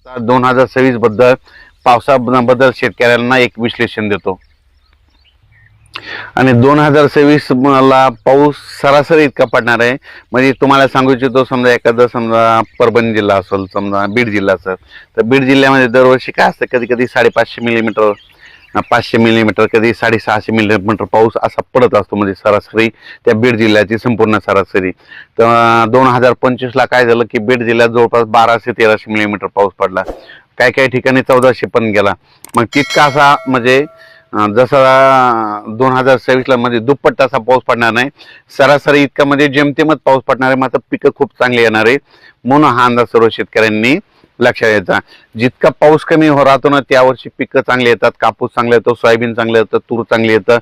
2026 बद्दल पावसाबद्दल शेतकऱ्यांना एक विश्लेषण देतो। आणि 2026 ला पाऊस सरासरी इतका पडणार आहे, म्हणजे तुम्हाला सांगू इच्छितो, समजा एखादा समजा परभणी जिल्हा असेल, समजा बीड जिल्हा असेल, तर बीड जिल्ह्यामध्ये दरवर्षी काय असतं, कधी कधी 550 मिलीमीटर, 500 मिलीमीटर, कधी 650 मिलीमीटर पाऊस असा पडत असतो, म्हणजे सरासरी त्या बीड जिल्ह्याची संपूर्ण सरासरी। तर 2025 ला काय झालं की बीड जिल्ह्यात जवळपास 1200-1300 मिलीमीटर पाऊस पडला, काही काही ठिकाणी 1400 पण गेला। मग तितका असा म्हणजे जसा 2026 ला म्हणजे दुप्पट असा पाऊस पडणार नाही, सरासरी इतका म्हणजे जेमतेमच पाऊस पडणार आहे, मात्र पिकं खूप चांगली येणार आहे, म्हणून हा अंदाज सर्व शेतकऱ्यांनी लक्षात घ्यायचा। जितका पाऊस कमी राहतो ना त्या वर्षी पिकं चांगली येतात, कापूस चांगला येतो, सोयाबीन चांगलं येतं, तूर चांगली येतं,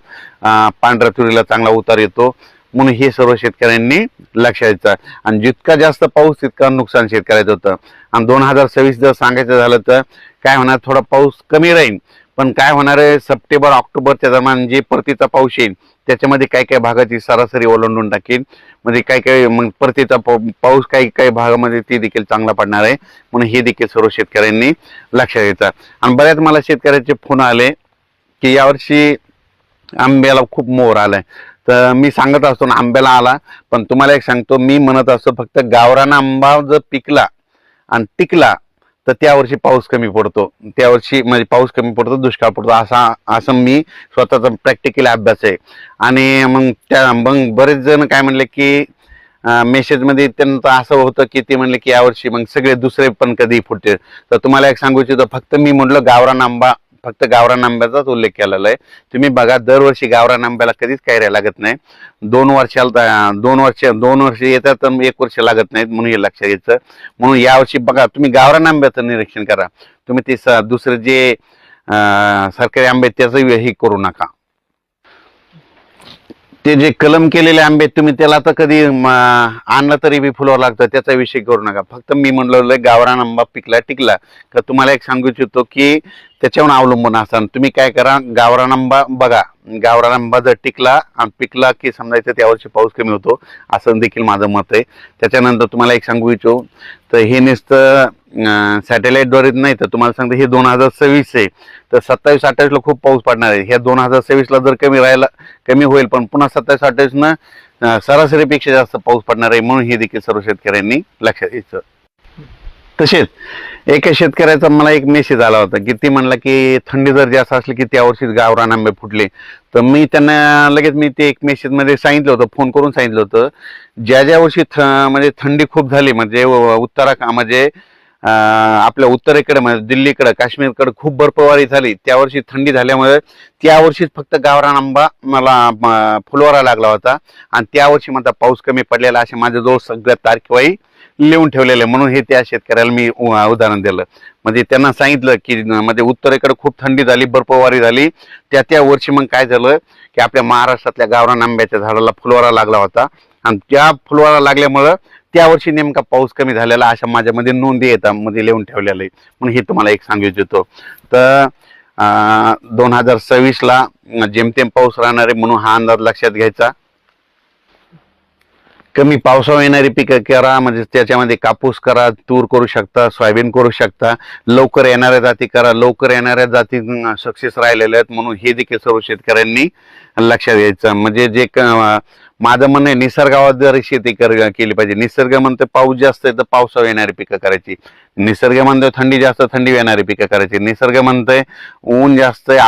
पांढऱ्या तुरीला चांगला उतार येतो, म्हणून हे सर्व शेतकऱ्यांनी लक्षात घ्यायचं। आणि जितका जास्त पाऊस तितका नुकसान शेतकऱ्याचं होतं। आणि 2026 जर सांगायचं झालं तर काय होणार, थोडा पाऊस कमी राहील, पण काय होणार आहे, सप्टेंबर ऑक्टोबरच्या दरम्यान जे परतीचा पाऊस येईल त्याच्यामध्ये काही काही भागाची सरासरी ओलांडून टाकेल, म्हणजे काही काही मग परतीचा पाऊस काही काही भागामध्ये ते देखील चांगला पडणार आहे, म्हणून हे देखील सर्व शेतकऱ्यांनी लक्षात घ्यायचं। आणि बऱ्याच मला शेतकऱ्याचे फोन आले की यावर्षी आंब्याला खूप मोहर आलाय, तर मी सांगत असतो ना आंब्याला आला, पण तुम्हाला एक सांगतो, मी म्हणत असतो फक्त गावरान आंबा जर पिकला आणि टिकला तर त्या वर्षी पाऊस कमी पडतो, त्या वर्षी म्हणजे पाऊस कमी पडतो, दुष्काळ पडतो, असं मी स्वतःचा प्रॅक्टिकल अभ्यास आहे। आणि मग बरेच जण काय म्हणले की मेसेजमध्ये त्यांचं असं होतं की ते म्हणले की यावर्षी मग सगळे दुसरे पण कधी फुटते, तर तुम्हाला एक सांगू इच्छितो, फक्त मी म्हटलं गावरान आंबा, फक्त गावरान आंब्याचाच उल्लेख केलेला आहे। तुम्ही बघा दरवर्षी गावरान आंब्याला कधीच कैऱ्या लागत नाही, 2 वर्ष येतात तर 1 वर्ष लागत नाहीत, म्हणून हे लक्षात घ्यायचं। म्हणून यावर्षी बघा तुम्ही गावरान आंब्याचं निरीक्षण करा, तुम्ही ते दुसरे जे सरकारी आंबे त्याचं हे करू नका, ते जे कलम केलेले आंबे तुम्ही त्याला तर कधी आणलं तरी बी फुलावर लागतं, त्याचा विषय करू नका। फक्त मी म्हणलं गावरान आंबा पिकला टिकला का, तुम्हाला एक सांगू इच्छितो की त्याच्यावर अवलंबून असताना तुम्ही काय करा, गावरान आंबा बघा, गावरान आंबा जर टिकला आणि पिकला की समजायचं त्यावर्षी पाऊस कमी होतो, असं देखील माझं मत आहे। त्याच्यानंतर तुम्हाला एक सांगू इच्छितो, तर हे नुसतं सॅटेलाइटद्वारे नाही, तर तुम्हाला सांगतो हे 2026 आहे, तर 27-28 ला खूप पाऊस पडणार आहे। ह्या 2026 ला जर कमी होईल, पण पुन्हा 27-28 ना सरासरीपेक्षा जास्त पाऊस पडणार आहे, म्हणून हे देखील सर्व शेतकऱ्यांनी लक्षात घ्यायचं। तसेच एका शेतकऱ्याचा मला एक मेसेज आला होता की ती म्हणला की थंडी जर जास्त असली की त्या वर्षीच गावरान आंबे फुटले, तर मी त्यांना लगेच ते एक मेसेज मध्ये सांगितलं होतं, फोन करून सांगितलं होतं, ज्या वर्षी म्हणजे थंडी खूप झाली, म्हणजे म्हणजे आपल्या उत्तरेकडे म्हणजे दिल्लीकडे, काश्मीरकडे खूप बर्फवारी झाली, त्या वर्षी थंडी झाल्यामुळे त्या वर्षीच फक्त गावरान आंबा मला फुलवारा लागला होता, आणि त्या वर्षी माझा पाऊस कमी पडलेला असे माझ्याजवळ सगळ्या तारखेवाही लिहून ठेवलेले, म्हणून हे त्या शेतकऱ्याला मी उदाहरण दिलं। म्हणजे त्यांना सांगितलं की म्हणजे उत्तरेकडे खूप थंडी झाली, बर्फवारी झाली, त्या वर्षी मग काय झालं की आपल्या महाराष्ट्रातल्या गावरान आंब्याच्या झाडाला फुलवारा लागला होता, आणि त्या फुलवारा लागल्यामुळं त्या वर्षी नेमका पाऊस कमी झालेला अशा माझ्यामध्ये नोंदी येतात, मध्ये लिहून ठेवलेलं आहे, म्हणून हे तुम्हाला एक सांगू इच्छितो। तर 2026 ला जेमतेम पाऊस राहणार आहे, म्हणून हा अंदाज लक्षात घ्यायचा। कमी पावसावर येणारी पिकं करा, म्हणजे त्याच्यामध्ये कापूस करा, तूर करू शकता, सोयाबीन करू शकता, लवकर येणाऱ्या जाती करा, लवकर येणाऱ्या जाती सक्सेस राहिलेल्या आहेत, म्हणून हे देखील सर्व शेतकऱ्यांनी लक्षात घ्यायचं। म्हणजे जे माझं म्हणणं आहे, निसर्गावर शेती केली पाहिजे। निसर्ग म्हणतो पाऊस जास्त आहे तर पावसावर येणारी पिकं करायची, निसर्ग म्हणतोय थंडी जास्त, थंडी येणारी पिकं करायची, निसर्ग म्हणतोय ऊन जास्त आहे